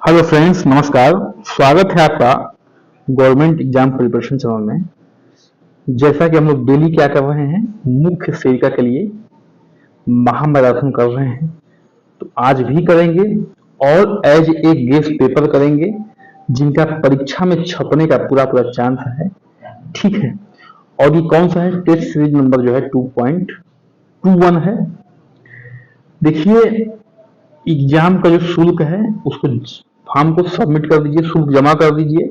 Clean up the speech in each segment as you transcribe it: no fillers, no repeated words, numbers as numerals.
Hello friends, नमस्कार। स्वागत है आपका गवर्नमेंट एग्जाम प्रिपरेशन चैनल में। जैसा कि हम लोग डेली क्या कर रहे हैं, मुख्य सेविका के लिए महामैराथन कर रहे हैं, तो आज भी करेंगे और एज ए गेस्ट पेपर करेंगे जिनका परीक्षा में छपने का पूरा पूरा चांस है। ठीक है। और ये कौन सा है? टेस्ट सीरीज नंबर जो है 2.21 है। देखिए, एग्जाम का जो शुल्क है उसको फॉर्म को सबमिट कर दीजिए, शुल्क जमा कर दीजिए।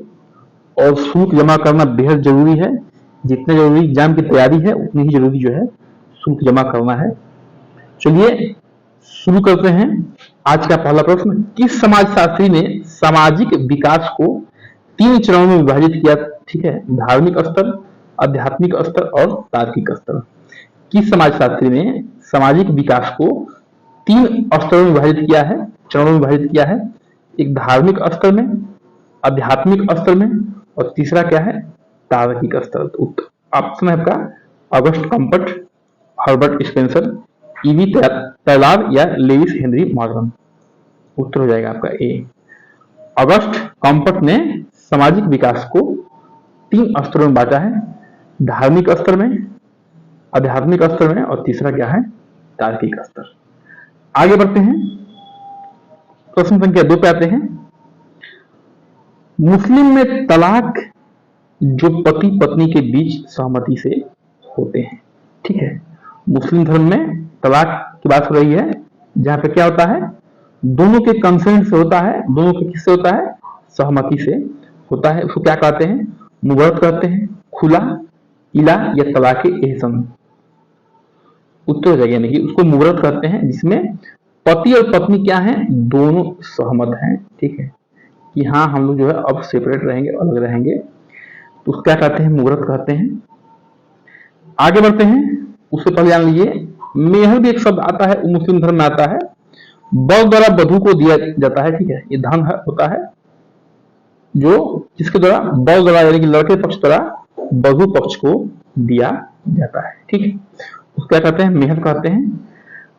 और शुल्क जमा करना बेहद जरूरी है। जितने जरूरी एग्जाम की तैयारी है उतनी ही जरूरी जो है शुल्क जमा करना है। चलिए शुरू करते हैं। आज का पहला प्रश्न, किस समाजशास्त्री ने सामाजिक विकास को 3 चरणों में विभाजित किया? ठीक है। धार्मिक स्तर, आध्यात्मिक स्तर और तार्किक स्तर। किस समाजशास्त्री ने सामाजिक विकास को 3 स्तरों में विभाजित किया है, चरणों में विभाजित किया है? एक धार्मिक स्तर में, आध्यात्मिक स्तर में और तीसरा क्या है? तार्किक स्तर। ऑप्शन है आपका अगस्ट कम्पट, हर्बर्ट स्पेंसर, ईवी टैलार या लेविस हेनरी मॉर्गन। उत्तर हो जाएगा आपका ए। अगस्ट कम्पट ने सामाजिक विकास को 3 स्तरों में बांटा है, धार्मिक स्तर में, आध्यात्मिक स्तर में और तीसरा क्या है? तार्किक स्तर। आगे बढ़ते हैं, प्रश्न संख्या 2 पे आते हैं। मुस्लिम में तलाक जो पति पत्नी के बीच सहमति से होते हैं। ठीक है। मुस्लिम धर्म में तलाक की बात हो रही है, जहां पे क्या होता है? दोनों के कंसेंट से होता है। दोनों के किससे होता है? सहमति से होता है। उसको क्या कहते हैं? मुबरत कहते हैं, खुला, इला या तलाक एहसन। उत्तर हो जाएगा, यानी कि उसको मुबरत कहते हैं, जिसमें पति और पत्नी क्या है? दोनों सहमत हैं। ठीक है, कि हाँ हम लोग जो है अब सेपरेट रहेंगे, अलग रहेंगे, तो उसको क्या कहते हैं? मुहूर्त कहते हैं। आगे बढ़ते हैं। उससे पहले जान लीजिए, मेहर भी एक शब्द आता है, मुस्लिम धर्म में आता है। बर द्वारा वधु को दिया जाता है। ठीक है, ये धन होता है जो जिसके द्वारा बर द्वारा यानी कि लड़के पक्ष द्वारा वधु पक्ष को दिया जाता है। ठीक है, उसको क्या कहते हैं? मेहर कहते हैं।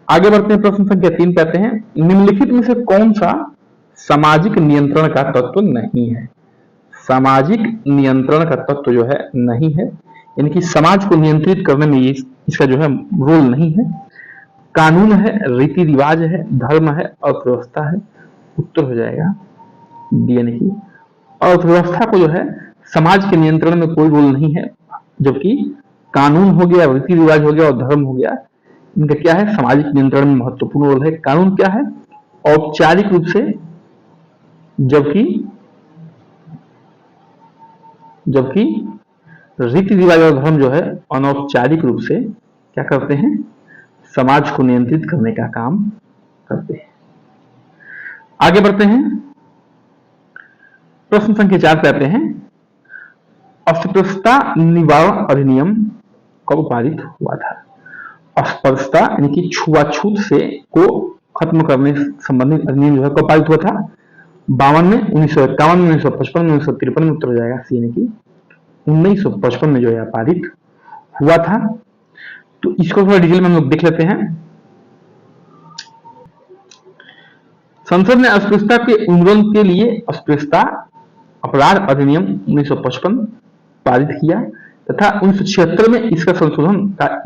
आगे बढ़ते हैं, प्रश्न संख्या 3 पे आते हैं। निम्नलिखित में से कौन सा सामाजिक नियंत्रण का तत्व नहीं है? सामाजिक नियंत्रण का तत्व जो है नहीं है, यानी कि समाज को नियंत्रित करने में इसका जो है रोल नहीं है। कानून है, रीति रिवाज है, धर्म है, अर्थव्यवस्था है। उत्तर हो जाएगा डी, यानी कि अर्थव्यवस्था को जो है समाज के नियंत्रण में कोई रोल नहीं है, जबकि कानून हो गया, रीति रिवाज हो गया और धर्म हो गया, इनका क्या है? सामाजिक नियंत्रण में महत्वपूर्ण रोल है। कानून क्या है? औपचारिक रूप से, जबकि रीति रिवाज और धर्म जो है अनौपचारिक रूप से क्या करते हैं? समाज को नियंत्रित करने का काम करते हैं। आगे बढ़ते हैं, प्रश्न संख्या 4 पे आते हैं। अस्पृश्यता निवारण अधिनियम कब पारित हुआ था? अस्पृश्यता यानी कि छुआछूत से को खत्म करने संबंधित अधिनियम जो है कब पारित हुआ था? 52 में, 1951 में, 1955 में, 1953 में। उत्तर हो जाएगा सी, यानी कि 1955 में जो है पारित हुआ था। तो इसको थोड़ा डिटेल में हम लोग देख लेते हैं। संसद ने अस्पृश्यता के उन्मूलन के लिए अस्पृश्यता अपराध अधिनियम 1955 पारित किया तथा 1976 में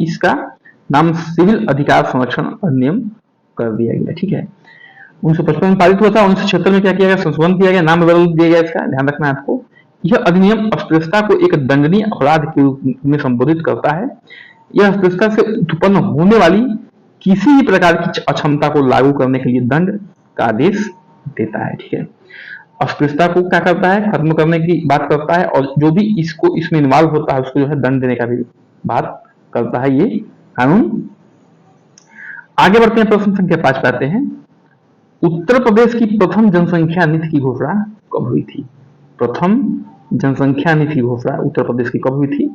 इसका नाम सिविल अधिकार संरक्षण अधिनियम कर दिया गया। ठीक है, 1955 में पारित हुआ था, 1976 में क्या किया गया? संशोधन किया गया, नाम बदल दिया गया। इसका ध्यान रखना है आपको। यह अधिनियम अस्पृश्यता को एक दंडनीय अपराध के रूप में संबोधित करता है। यह अस्पृश्यता से उत्पन्न होने वाली किसी भी प्रकार की अक्षमता को लागू करने के लिए दंड का आदेश देता है। ठीक है, अस्पृश्यता को क्या करता है? खत्म करने की बात करता है, और जो भी इसमें इन्वॉल्व होता है उसको जो है दंड देने का भी बात करता है ये कानून। आगे बढ़ते हैं, प्रश्न संख्या 5 पे आते हैं। उत्तर प्रदेश की प्रथम जनसंख्या नीति की घोषणा कब हुई थी? प्रथम जनसंख्या नीति की घोषणा उत्तर प्रदेश की कब हुई थी?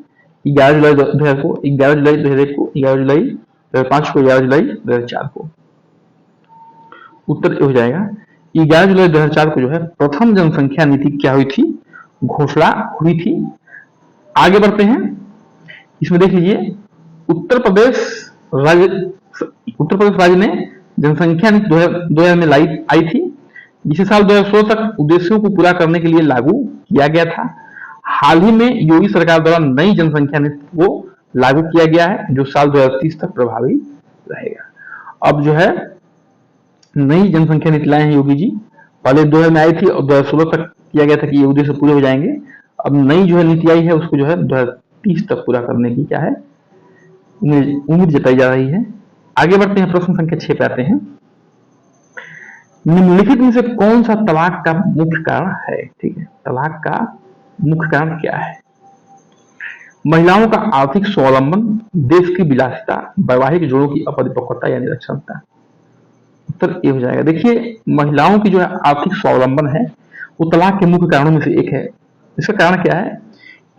11 जुलाई 2000 को, 11 जुलाई 2001 को, 11 जुलाई 2005 को, 11 जुलाई 2004 को। उत्तर हो जाएगा 11 जुलाई 2004 को जो है प्रथम जनसंख्या नीति क्या हुई थी? घोषणा हुई थी। आगे बढ़ते हैं, इसमें देख लीजिए, उत्तर प्रदेश राज्य ने जनसंख्या नीति 2000 में आई थी, जिसे साल 2016 तक उद्देश्यों को पूरा करने के लिए लागू किया गया था। हाल ही में योगी सरकार द्वारा नई जनसंख्या नीति को लागू किया गया है, जो साल 2030 तक प्रभावी रहेगा। अब जो है नई जनसंख्या नीति लाए हैं योगी जी। पहले 2000 में आई थी और 2016 तक किया गया था कि ये उद्देश्य पूरे हो जाएंगे। अब नई जो है नीति आई है, उसको जो है 2030 तक पूरा करने की क्या है, उम्मीद जताई जा रही है। आगे बढ़ते हैं, प्रश्न संख्या 6 पे आते हैं। निम्नलिखित में से कौन सा तलाक का मुख्य कारण है? ठीक है, तलाक का मुख्य कारण क्या है? महिलाओं का आर्थिक स्वावलंबन, देश की विलासिता, वैवाहिक जोड़ों की अपरिपक्वता या निरक्षरता। उत्तर ए हो जाएगा। देखिए, महिलाओं की जो है आर्थिक स्वावलंबन है, वो तलाक के मुख्य कारणों में से एक है। इसका कारण क्या है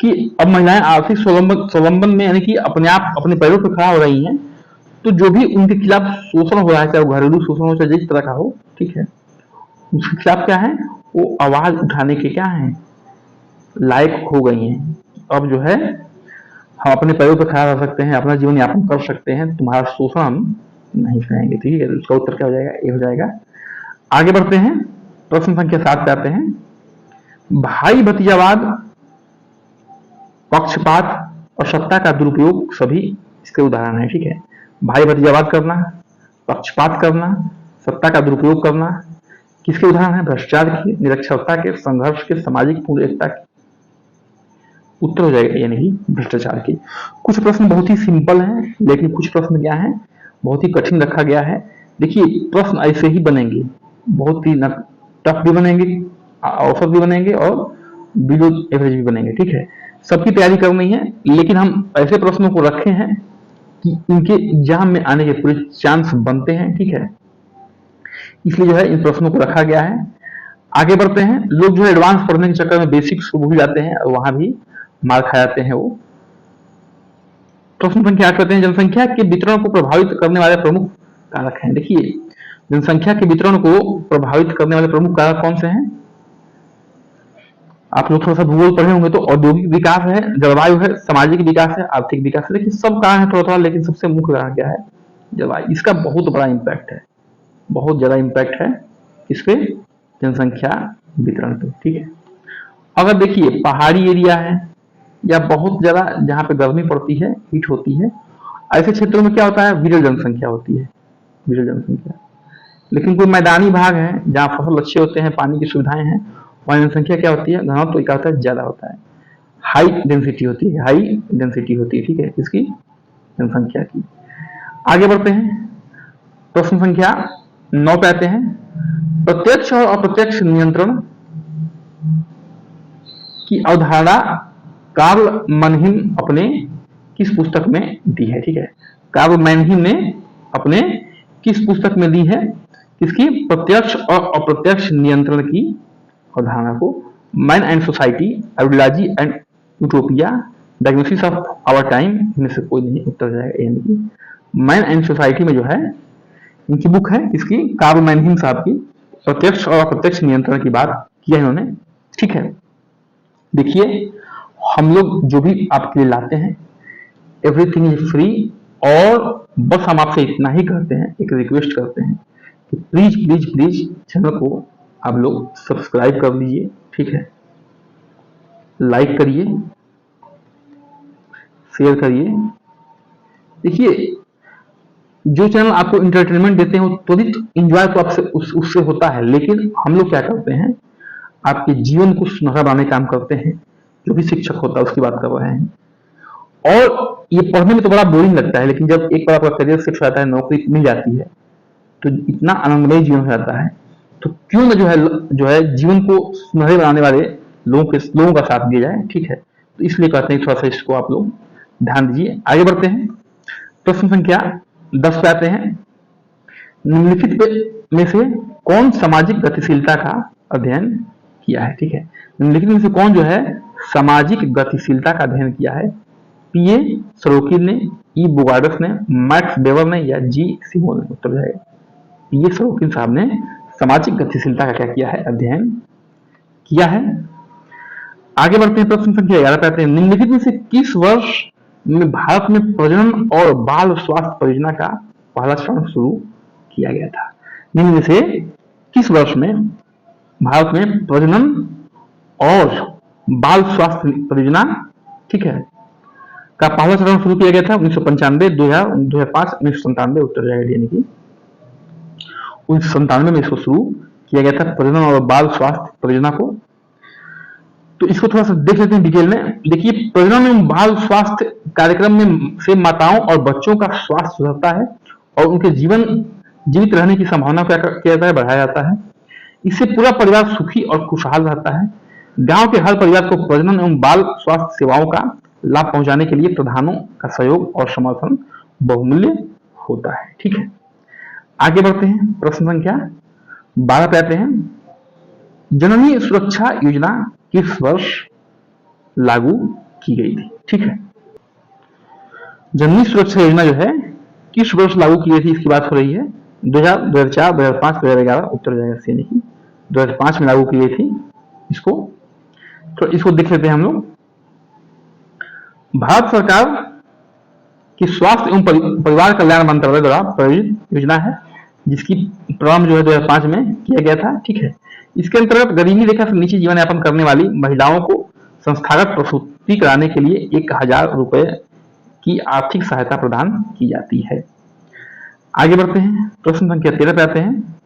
कि अब महिलाएं आर्थिक स्वावलंबन में यानी कि अपने आप अपने पैरों पर खड़ा हो रही हैं, तो जो भी उनके खिलाफ शोषण हो रहा है, चाहे वो घरेलू शोषण हो चाहे जिस तरह का हो, ठीक है, उसके खिलाफ क्या है, वो आवाज उठाने के क्या है, लायक हो गई हैं। अब जो है हम अपने पैरों पर खड़ा रह सकते हैं, अपना जीवन यापन कर सकते हैं, तुम्हारा शोषण हम नहीं सहेंगे। ठीक है, उसका उत्तर क्या हो जाएगा? ए हो जाएगा। आगे बढ़ते हैं, प्रश्न संख्या 7 पे आते हैं। भाई भतीजावाद, पक्षपात और सत्ता का दुरुपयोग सभी इसके उदाहरण है। ठीक है, भाई भतीजावाद करना, पक्षपात करना, सत्ता का दुरुपयोग करना किसके उदाहरण है? भ्रष्टाचार के, निरक्षरता के, संघर्ष के, सामाजिक पूर्ण एकता के। उत्तर हो जाएगा यानी कि भ्रष्टाचार की। कुछ प्रश्न बहुत ही सिंपल हैं, लेकिन कुछ प्रश्न क्या है, बहुत ही कठिन रखा गया है। देखिए, प्रश्न ऐसे ही बनेंगे, बहुत ही टफ भी बनेंगे, औसत भी बनेंगे और बिलो एवरेज भी बनेंगे। ठीक है, सबकी तैयारी करनी है, लेकिन हम ऐसे प्रश्नों को रखे हैं कि इनके एग्जाम में आने के पूरे चांस बनते हैं। ठीक है, इसलिए जो है इन प्रश्नों को रखा गया है। आगे बढ़ते हैं। लोग जो है एडवांस पढ़ने के चक्कर में बेसिक्स को भूल जाते हैं और वहां भी मार खा जाते हैं वो। प्रश्न संख्या 8 कहते हैं, जनसंख्या के वितरण को प्रभावित करने वाले प्रमुख कारक हैं। देखिए, जनसंख्या के वितरण को प्रभावित करने वाले प्रमुख कारक कौन से हैं? आप लोग थोड़ा सा भूगोल पढ़े होंगे तो औद्योगिक विकास है, जलवायु है, सामाजिक विकास है, आर्थिक विकास है। देखिए, सब कारण है थोड़ा थोड़ा, लेकिन सबसे मुख्य कारण क्या है? जलवायु। इसका बहुत बड़ा इम्पैक्ट है, बहुत ज्यादा इम्पैक्ट है इस पे, जनसंख्या वितरण पे। ठीक है, अगर देखिए पहाड़ी एरिया है या बहुत ज्यादा जहां पे गर्मी पड़ती है, हीट होती है, ऐसे क्षेत्रों में क्या होता है? विरल जनसंख्या होती है, विरल जनसंख्या। लेकिन कोई मैदानी भाग है जहां फसल अच्छे होते हैं, पानी की सुविधाएं हैं, वहां जनसंख्या क्या होती है? घनत्व तो क्या होता है? ज्यादा होता है, हाई डेंसिटी होती है, हाई डेंसिटी होती है। ठीक है, इसकी जनसंख्या की। आगे बढ़ते हैं, प्रश्न संख्या 9 पे आते हैं। प्रत्यक्ष और अप्रत्यक्ष नियंत्रण की अवधारणा कार्ल मनहीम अपने किस पुस्तक में दी है? ठीक है, कार्ल मनहीम ने अपने किस पुस्तक में दी है? किसकी? प्रत्यक्ष और अप्रत्यक्ष नियंत्रण की अवधारणा को। Man and society, ideology and utopia, diagnosis of our time, इनमें से कोई नहीं उत्तर जाएगा। यानी कि मैन एंड सोसाइटी में जो है इनकी बुक है, इसकी कार्ल मनहीम साहब की, प्रत्यक्ष और अप्रत्यक्ष नियंत्रण की बात किया इन्होंने। ठीक है, देखिए, हम लोग जो भी आपके लिए लाते हैं, एवरीथिंग इज फ्री, और बस हम आपसे इतना ही करते हैं, एक रिक्वेस्ट करते हैं कि प्लीज प्लीज प्लीज चैनल को आप लोग सब्सक्राइब कर लीजिए। ठीक है, लाइक करिए, शेयर करिए। देखिए, जो चैनल आपको इंटरटेनमेंट देते हैं वो त्वरित इंजॉय तो आपसे उससे होता है, लेकिन हम लोग क्या करते हैं, आपके जीवन को सुनहरा बनाने का काम करते हैं। जो भी शिक्षक होता है उसकी बात कर रहे हैं। और ये पढ़ने में तो बड़ा बोरिंग लगता है, लेकिन जब एक बार आपका करियर फिक्स हो जाता है, नौकरी मिल जाती है, तो इतना आनंदमय जीवन हो जाता है। तो क्यों ना जो है जीवन को सुनहरे बनाने वाले लोगों का साथ दिया जाए। ठीक है, तो इसलिए कहते हैं थोड़ा सा इसको आप लोग ध्यान दीजिए। आगे बढ़ते हैं, प्रश्न संख्या 10 पे आते हैं। निम्नलिखित में से कौन सामाजिक गतिशीलता का अध्ययन किया है? ठीक है, निम्नलिखित में से कौन जो है सामाजिक गतिशीलता का अध्ययन किया है? पीए सरोकिन ने, ई बुगार्डस ने, मैक्स वेबर ने या जी सिमोन ने? उत्तर जाएगा पीए सरोकिन साहब ने सामाजिक गतिशीलता का क्या किया है? अध्ययन किया है। आगे बढ़ते हैं, प्रश्न संख्या 11 पे आते हैं। निम्नलिखित में से किस वर्ष में भारत में प्रजनन और बाल स्वास्थ्य परियोजना का पहला चरण शुरू किया गया था? निम्न में से किस वर्ष में भारत में प्रजनन और बाल स्वास्थ्य परियोजना, ठीक है, का पहला चरण शुरू किया गया था 1995, 2000, 2005, 1997 उत्तर जाएगा, यानी कि 1997 में इसको शुरू किया गया था प्रजनन और बाल स्वास्थ्य परियोजना को। तो इसको थोड़ा सा देख लेते हैं डिटेल में। देखिए, प्रजनन एवं बाल स्वास्थ्य कार्यक्रम में से माताओं और बच्चों का स्वास्थ्य सुधरता है और उनके जीवित रहने की संभावना को किया जाता है, बढ़ाया जाता है। इससे पूरा परिवार सुखी और खुशहाल रहता है। गांव के हर परिवार को प्रजनन एवं बाल स्वास्थ्य सेवाओं का लाभ पहुंचाने के लिए प्रधानों का सहयोग और समर्थन बहुमूल्य होता है। ठीक है, आगे बढ़ते हैं। प्रश्न संख्या 12 पे आते हैं। जननी सुरक्षा योजना किस वर्ष लागू की गई थी? ठीक है, जननी सुरक्षा योजना जो है किस वर्ष लागू की गई थी, इसकी बात हो रही है। 2000, 2004, 2005, 2011 उत्तर जाएगा सी, नहीं 2005 में लागू की गई थी इसको। तो इसको देख लेते हैं हम लोग। भारत सरकार की स्वास्थ्य एवं परिवार कल्याण मंत्रालय द्वारा प्रायोजित योजना है, जिसकी प्रारंभ जो है 2005 में किया गया था। ठीक है, इसके अंतर्गत गरीबी रेखा से नीचे जीवन यापन करने वाली महिलाओं को संस्थागत प्रसूति कराने के लिए 1000 रुपए की आर्थिक सहायता प्रदान की जाती है। आगे बढ़ते हैं। प्रश्न संख्या 13 पे आते हैं।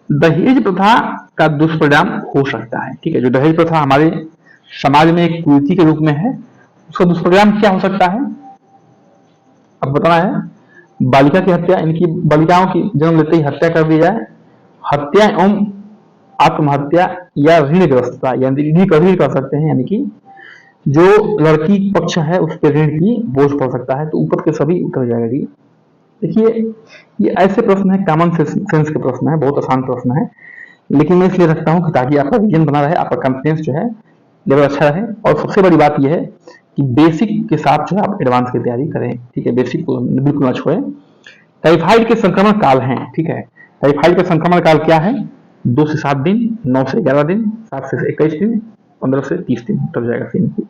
दहेज प्रथा का दुष्परिणाम हो सकता है। ठीक है, जो दहेज प्रथा हमारे समाज में एक कुरीति के रूप में है, उसका दुष्परिणाम क्या हो सकता है अब बताना है। बालिका की हत्या, इनकी बालिकाओं की जन्म लेते ही हत्या कर दी जाए, हत्या एवं आत्महत्या या ऋणग्रस्तता, यानी ऋण कर सकते हैं, यानी कि जो लड़की पक्ष है उस पर ऋण की बोझ पड़ सकता है। तो ऊपर के सभी उतर जाएगी। देखिए, ये ऐसे प्रश्न है, कॉमन सेंस के प्रश्न है, बहुत आसान प्रश्न है, लेकिन मैं इसलिए रखता हूं कि ताकि आपका विजन बना रहे, आपका कॉन्फिडेंस जो है लेवल अच्छा रहे। और सबसे बड़ी बात यह है कि बेसिक के साथ जो है आप एडवांस की तैयारी करें। ठीक है, बेसिक को बिल्कुल ना छोड़ें। टाइफाइड के संक्रमण काल हैं। ठीक है, टाइफाइड का संक्रमण काल क्या है? 2 से 7 दिन, 9 से 11 दिन, 7 से 21 दिन, 15 से 30 दिन उत्तर जाएगा सीन की।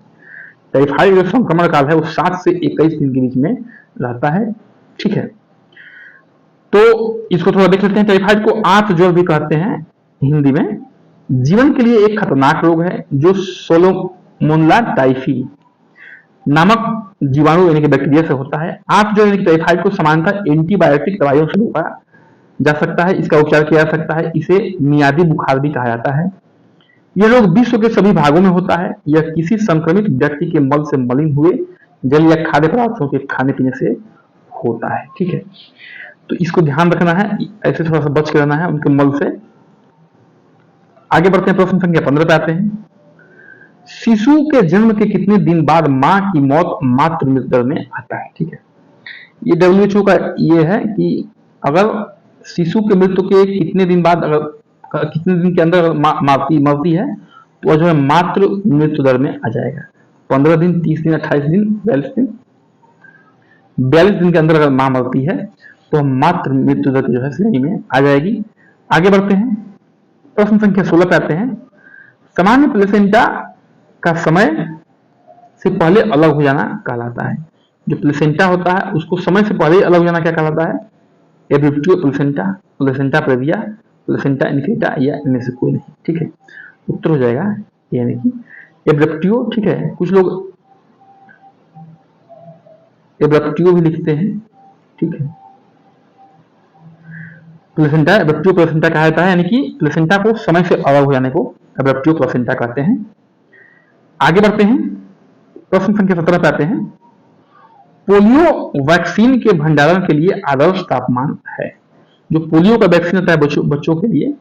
टाइफाइड जो संक्रमण काल है वो 7 से 21 दिन के बीच में रहता है। ठीक है, तो इसको थोड़ा देख लेते हैं। टाइफाइड को आंत ज्वर भी कहते हैं हिंदी में। जीवन के लिए एक खतरनाक रोग है जो सोलोमोनेला टाइफी नामक जीवाणु यानी कि बैक्टीरिया से होता है। आंत ज्वर यानी कि टाइफाइड को सामान्यतः एंटीबायोटिक दवाइयों से रोका जा सकता है, इसका उपचार किया जा सकता है। इसे मियादी बुखार भी कहा जाता है। यह रोग विश्व के सभी भागों में होता है। यह किसी संक्रमित व्यक्ति के मल से मलिन हुए जल या खाद्य पदार्थों के खाने पीने से होता है। ठीक है, तो इसको ध्यान रखना है, ऐसे थोड़ा सा बच के रहना है उनके मल से। आगे बढ़ते हैं। प्रश्न संख्या 15 पे आते हैं। शिशु के जन्म के कितने दिन बाद मां की मौत मातृ मृत्यु दर में आता है? ठीक है, ये WHO का ये है कि अगर शिशु के मृत्यु के कितने दिन बाद, अगर कितने दिन के अंदर मरती है तो वह जो है मातृ मृत्यु दर में आ जाएगा। 15 दिन, 30 दिन, 28 दिन, 42 दिन। 42 दिन के अंदर अगर मां मरती है तो मातृ मृत्यु दर जो है श्रेणी में आ जाएगी। आगे बढ़ते हैं। प्रश्न संख्या 16 पे आते हैं। सामान्य प्लेसेंटा का समय से पहले अलग हो जाना कहलाता है। जो प्लेसेंटा होता है उसको समय से पहले अलग हो जाना क्या कहलाता है? एब्रिप्टियो प्लेसेंटा, प्लेसेंटा प्रेविया, प्लेसेंटा इनक्रेटा, या इनमें से कोई नहीं। ठीक है, उत्तर हो जाएगा यानी कि एब्रिप्टियो। ठीक है, कुछ लोग एब्रिप्टियो भी लिखते हैं। ठीक है, प्लेसेंटा एब्रिप्टियो प्लेसेंटा कहा जाता है, यानी कि प्लेसेंटा को समय से अलग हो जाने को एब्रिप्टियो प्लेसेंटा कहते हैं। आगे बढ़ते हैं। प्रश्न संख्या 17 पे आते हैं। पोलियो वैक्सीन के भंडारण के लिए आदर्श तापमान है। जो पोलियो का वैक्सीन होता है बच्चों के लिए,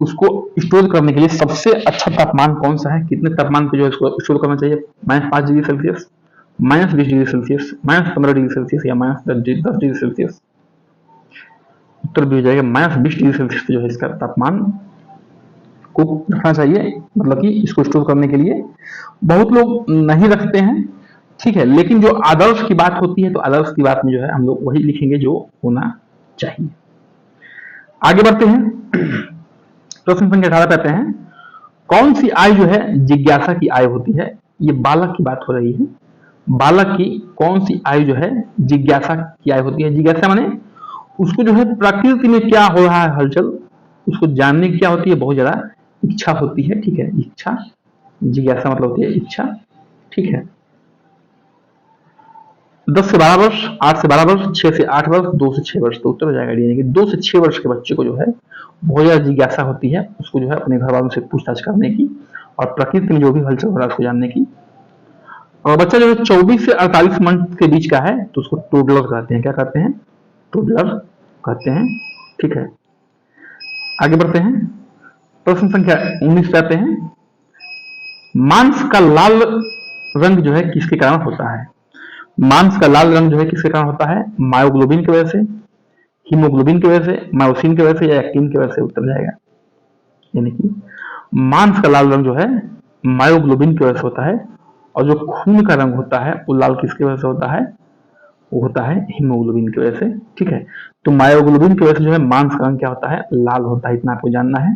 उसको स्टोर करने के लिए सबसे अच्छा तापमान कौन सा है? कितने तापमान पे जो है इसको स्टोर करना चाहिए? -5 degree Celsius, -20 degree Celsius, -15 degree Celsius, या -10 डिग्री सेल्सियस? उत्तर भी हो जाएगा -20 डिग्री सेल्सियस जो है इसका तापमान को रखना चाहिए, मतलब कि इसको स्टोर करने के लिए। बहुत लोग नहीं रखते हैं। ठीक है, लेकिन जो आदर्श की बात होती है तो आदर्श की बात में जो है हम लोग वही लिखेंगे जो होना चाहिए। आगे बढ़ते हैं। प्रश्न संख्या 18 पे आते हैं। कौन सी आय जो है जिज्ञासा की आय होती है? ये बालक की बात हो रही है। बालक की कौन सी आय जो है जिज्ञासा की आय होती है? जिज्ञासा माने उसको जो है प्रकृति में क्या हो रहा है हलचल, उसको जानने की क्या होती है, बहुत ज्यादा इच्छा होती है, ठीक है। इच्छा, जिज्ञासा मतलब होती है इच्छा, ठीक है। 10 से 12 वर्ष, 8 से 12 वर्ष, 6 से 8 वर्ष, 2 से 6 वर्ष, तो उत्तर हो जाएगा डी, यानी कि 2 से 6 वर्ष के बच्चे को जो है बहुत ज्यादा जिज्ञासा होती है, उसको जो है अपने घर वालों से पूछताछ करने की और प्रकृति में जो भी हलचल हो रहा है उसको जानने की। और बच्चा जो है 24 से 48 मंथ के बीच का है तो उसको टोडलर कहते हैं। क्या कहते हैं? टोडलर कहते हैं, ठीक है। आगे बढ़ते हैं, प्रश्न संख्या 19 पे आते हैं। मांस का लाल रंग जो है किसके कारण होता है? मांस का लाल रंग जो है किसके कारण होता है? मायोग्लोबिन की वजह से, हीमोग्लोबिन की वजह से, मायोसिन की वजह से या एक्टिन की वजह से, उत्तर जाएगा। यानी कि मांस का लाल रंग जो है मायोग्लोबिन की वजह से होता है, और जो खून का रंग होता है वो लाल किसकी वजह से होता है? वो होता है हीमोग्लोबिन की वजह से, ठीक है। तो मायोग्लोबिन की वजह से जो है मांस का रंग क्या होता है? लाल होता है, इतना आपको जानना है।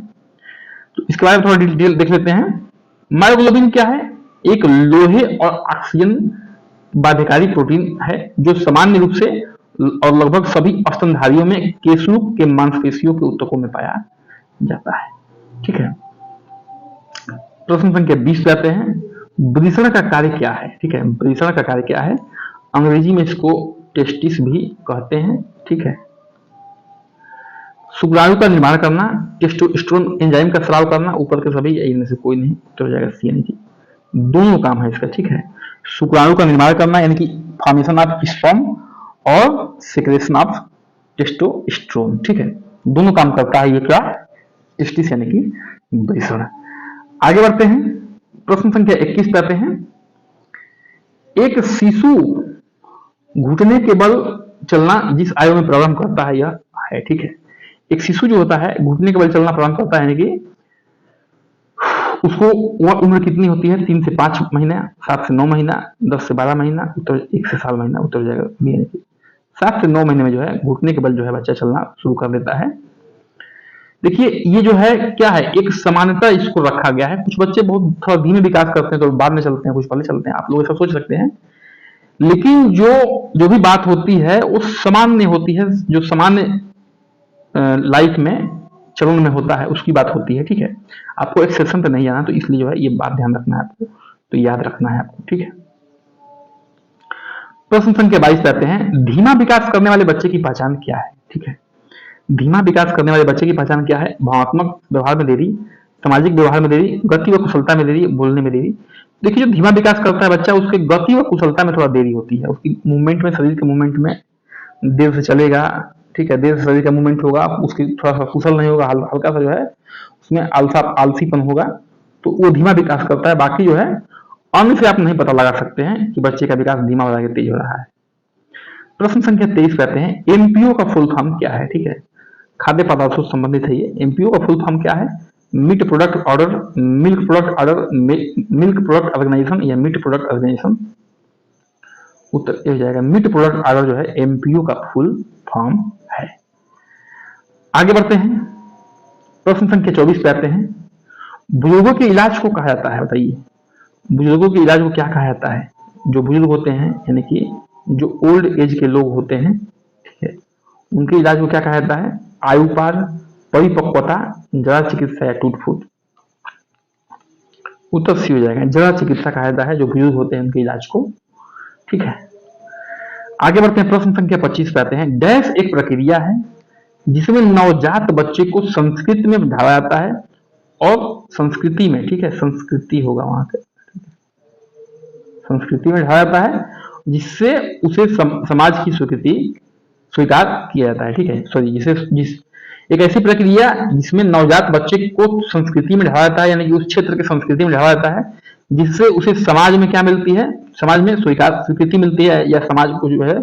तो इसके बारे में थोड़ा डिटेल देख लेते हैं। मायोग्लोबिन क्या है? एक लोहे और ऑक्सीजन बाध्यकारी प्रोटीन है जो सामान्य रूप से और लगभग सभी स्तनधारियों में केशनुक के मांसपेशियों के ऊतकों में पाया जाता है, ठीक है। प्रश्न संख्या 20 पे आते हैं। वृषण का कार्य क्या है? ठीक है, वृषण का कार्य क्या है? अंग्रेजी में इसको टेस्टिस भी कहते हैं, ठीक है। शुक्राणु का निर्माण करना, टेस्टोस्टेरोन एंजाइम का स्राव करना, ऊपर के सभी इनमें से कोई नहीं, उत्तर हो जाएगा सी, यानी कि दोनों काम है इसका, ठीक है। शुक्राणु का निर्माण करना यानी कि फॉर्मेशन ऑफ स्पर्म और सिक्रेशन ऑफ टेस्टोस्टेरोन, ठीक है, दोनों काम करता है ये क्या? टेस्टिस यानी कि वृषण। आगे बढ़ते हैं, प्रश्न संख्या 21 पे आते हैं। एक शिशु घुटने के बल चलना जिस आयु में प्रारंभ करता है यह है, ठीक है। एक शिशु जो होता है घुटने के बल चलना प्रारंभ करता है, यानी कि उसको वह उम्र कितनी होती है? 3 से 5 महीना, 7 से 9 महीना, 10 से 12 महीना, उत्तर 1 से 7 महीना, उत्तर हो जाएगा बी, यानी कि 7 से 9 महीने में जो है घुटने के बल जो है बच्चा चलना शुरू कर देता है। देखिए ये जो है क्या है, एक समानता इसको रखा गया है। कुछ बच्चे बहुत थोड़ा धीमे विकास करते हैं तो बाद में चलते हैं, कुछ पहले चलते हैं, आप लोग ऐसा सोच सकते हैं। लेकिन जो भी बात होती है वो सामान्य होती है, जो सामान्य लाइफ में चलन में होता है उसकी बात होती है, ठीक है। आपको एक सेक्शन पे नहीं आना, तो इसलिए जो है ये बात ध्यान रखना है आपको, तो याद रखना है आपको, ठीक है। प्रश्न संख्या 22 पे आते हैं। धीमा विकास करने वाले बच्चे की पहचान क्या है? ठीक है, धीमा विकास करने वाले बच्चे की पहचान क्या है? भावनात्मक व्यवहार में देरी, सामाजिक व्यवहार में देरी, गति व कुशलता में देरी, बोलने में देरी। देखिए जो धीमा विकास करता है बच्चा, उसके गति व कुशलता में थोड़ा देरी होती है, उसकी मूवमेंट में, शरीर के मूवमेंट में देर से चलेगा, ठीक है, देर से शरीर का मूवमेंट होगा, उसकी थोड़ा सा कुशल नहीं होगा, हल्का सा जो है उसमें आलसीपन होगा, तो वो धीमा विकास करता है। बाकी जो है अन्य से आप नहीं पता लगा सकते हैं कि बच्चे का विकास धीमा हो रहा है तेज हो रहा है। प्रश्न संख्या 23 कहते हैं एमपीओ का फुल फॉर्म क्या है? ठीक है, खाद्य पदार्थों से संबंधित है ये। एमपीओ का फुल फॉर्म क्या है? Meat product order, milk product order, milk product organization या मीट प्रोडक्ट ऑर्गेनाइजेशन, उत्तर हो जाएगा मीट प्रोडक्ट ऑर्डर जो है एमपीओ का फुल फॉर्म है। आगे बढ़ते हैं, प्रश्न संख्या 24 पे आते हैं। बुजुर्गों के इलाज को कहा जाता है, बताइए बुजुर्गों के इलाज को क्या कहा जाता है? जो बुजुर्ग होते हैं यानी कि जो ओल्ड एज के लोग होते हैं, ठीक है, उनके इलाज को क्या कहा जाता है? आयुपार, परिपक्वता, जड़ा चिकित्सा या टूट फूट, उत्तर सी हो जाएगा, जड़ा चिकित्सा कहा जाता है जो बुजुर्ग होते हैं उनके इलाज को, ठीक है। आगे बढ़ते हैं, प्रश्न संख्या 25 पे आते हैं। डैश एक प्रक्रिया है जिसमें नवजात बच्चे को संस्कृत में ढाला जाता है और संस्कृति में, ठीक है, संस्कृति होगा वहां पे, संस्कृति में ढाला जाता है जिससे उसे समाज की स्वीकृति स्वीकार किया जाता है, ठीक है, सॉरी एक ऐसी प्रक्रिया जिसमें नवजात बच्चे को संस्कृति में ढाला जाता है, यानी कि उस क्षेत्र के संस्कृति में ढाला जाता है जिससे उसे समाज में क्या मिलती है? समाज में स्वीकृति मिलती है, या समाज को जो है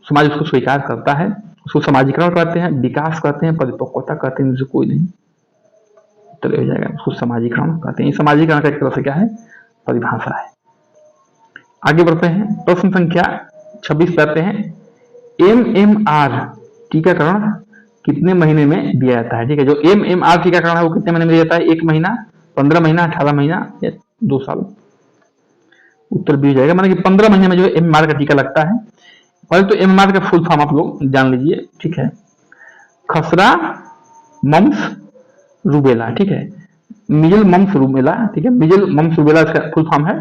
समाज उसको स्वीकार करता है, उसको समाजीकरण कहते हैं, विकास कहते हैं, परिपक्वता कहते हैं, कोई नहीं, उत्तर हो जाएगा उसको समाजीकरण कहते हैं। समाजीकरण का एक तरह से क्या है? परिभाषा है। आगे बढ़ते हैं, प्रश्न संख्या 26 पे आते हैं। MMR टीकाकरण कितने महीने में दिया जाता है? ठीक है, जो MMR टीकाकरण है वो कितने महीने में दिया जाता है? 1 महीना, 15 महीना, 18 महीना या 2 साल, उत्तर भी हो जाएगा, माना कि 15 महीने में जो है MMR का टीका लगता है। पहले तो MMR का फुल फॉर्म आप लोग जान लीजिए, ठीक है, खसरा, मम्स, रूबेला, ठीक है। मिजल मम्स रूबेला, ठीक है, मिजल मम्स रूबेला इसका फुल फॉर्म है।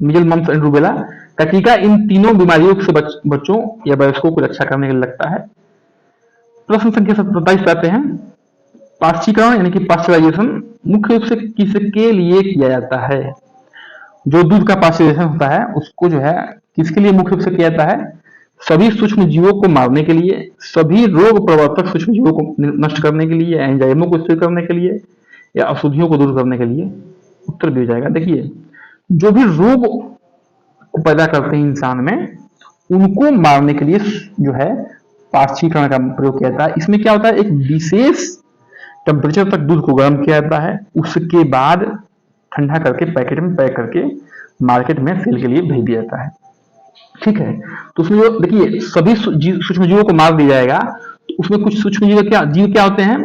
मिजल मम्स एंड रूबेला का टीका इन तीनों बीमारियों से बच्चों या वयस्कों को रक्षा करने के लिए लगता है। प्रश्न संख्या 27 पे आते हैं। पाश्चीकरण यानी कि पाश्चराइजेशन मुख्य रूप से किसके लिए किया जाता है? जो दूध का पाश्चराइजेशन होता है उसको जो है किसके लिए मुख्य रूप से किया जाता है? सभी सूक्ष्म जीवों को मारने के लिए, सभी रोग प्रवर्तक सूक्ष्म जीवों को नष्ट करने के लिए, एंजाइमों को स्थिर करने के लिए, या अशुद्धियों को दूर करने के लिए। उत्तर भी हो जाएगा। देखिए, जो भी रोग को पैदा करते हैं इंसान में, उनको मारने के लिए जो है पाश्चीकरण का प्रयोग किया जाता है। इसमें क्या होता है, एक विशेष टेम्परेचर तक दूध को गर्म किया जाता है, उसके बाद ठंडा करके पैकेट में पैक करके मार्केट में सेल के लिए भेज दिया जाता है। ठीक है, तो उसमें जो देखिए सभी सूक्ष्म जीवों को मार दिया जाएगा, तो उसमें कुछ सूक्ष्म जीव क्या होते हैं,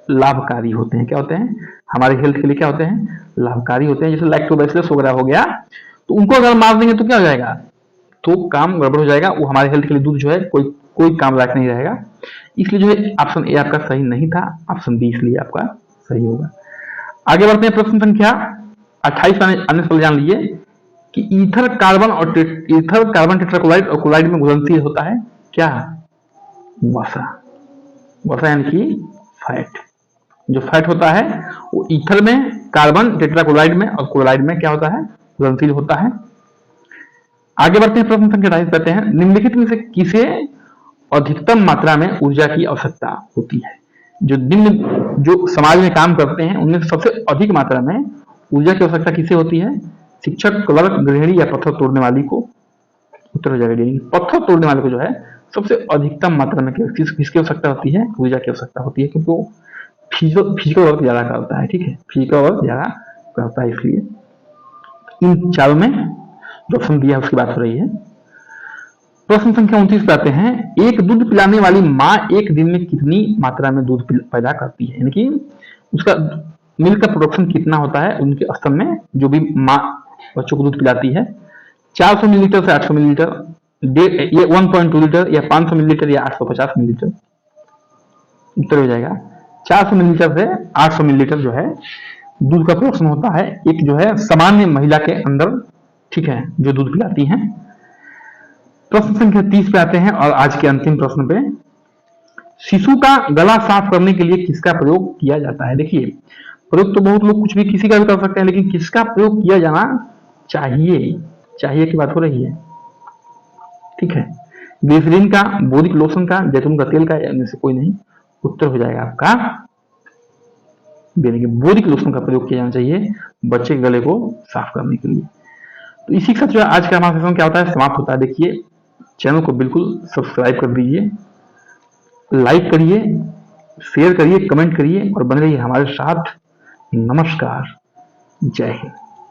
लाभकारी होते हैं। क्या होते हैं, हमारे हेल्थ के लिए क्या होते हैं, लाभकारी होते हैं। जैसे लैक्टोबैसिलस वगैरह हो गया, तो उनको अगर मार देंगे तो क्या हो जाएगा, तो काम गड़बड़ हो जाएगा, वो हमारे हेल्थ के लिए दूध जो है कोई काम लायक नहीं रहेगा। इसलिए जो है ऑप्शन ए आपका सही नहीं था, ऑप्शन बी इसलिए आपका सही होगा। आगे बढ़ते हैं प्रश्न संख्या 28 अन्य सवाल जान लीजिए कि ईथर कार्बन टेट्राक्लोराइड और क्लोराइड में घुलनशील होता है क्या? वसा। वसा यानी कि फैट। जो फैट होता है वो ईथर में, कार्बन टेट्राक्लोराइड में और क्लोराइड में क्या होता है, घुलनशील होता है। आगे बढ़ते हैं प्रश्न संख्या 28 कहते हैं निम्नलिखित में से किसे अधिकतम मात्रा में ऊर्जा की आवश्यकता होती है? जो समाज में काम करते हैं उनमें सबसे अधिक मात्रा में ऊर्जा की आवश्यकता किसे होती है? शिक्षक, क्लर्क, गृहिणी या पत्थर तोड़ने वाली को? उत्तर हो जाएगा डी। पत्थर तोड़ने वाले को जो है सबसे अधिकतम मात्रा में किसकी आवश्यकता होती है? ऊर्जा की आवश्यकता होती है, क्योंकि वो फिजिकल वर्क ज्यादा करता है। ठीक है, फिजिकल वर्क ज्यादा करता है, इसलिए इन चारों में जो ऑप्शन दिया है उसकी बात हो रही है। प्रश्न संख्या 29 पे आते हैं एक दूध पिलाने वाली माँ एक दिन में कितनी मात्रा में दूध पैदा करती है, यानी कि उसका मिल्क का प्रोडक्शन कितना होता है उनके स्तन में, जो भी माँ बच्चों को दूध पिलाती है। 400 मिलीलीटर से 800 मिलीलीटर, ये 1.2 लीटर या 500 मिलीलीटर या 850 मिलीलीटर। उत्तर हो जाएगा 400 मिलीलीटर से 800 मिलीलीटर जो है दूध का प्रोडक्शन होता है एक जो है सामान्य महिला के अंदर, ठीक है, जो दूध पिलाती हैं। प्रश्न संख्या 30 पे आते हैं और आज के अंतिम प्रश्न पे, शिशु का गला साफ करने के लिए किसका प्रयोग किया जाता है? देखिए, प्रयोग तो बहुत लोग कुछ भी किसी का भी कर सकते हैं, लेकिन किसका प्रयोग किया जाना चाहिए की बात हो रही है। ठीक है, ग्लिसरीन का, बोरिक लोशन का, जैतून का तेल का, या इनमें से कोई नहीं। उत्तर हो जाएगा आपका बोरिक लोशन का प्रयोग किया जाना चाहिए बच्चे के गले को साफ करने के लिए। तो इसी के साथ जो आज का हमारा सेशन क्या होता है, समाप्त होता है। देखिए, चैनल को बिल्कुल सब्सक्राइब कर दीजिए, लाइक करिए, शेयर करिए, कमेंट करिए और बने रहिए हमारे साथ। नमस्कार, जय हिंद।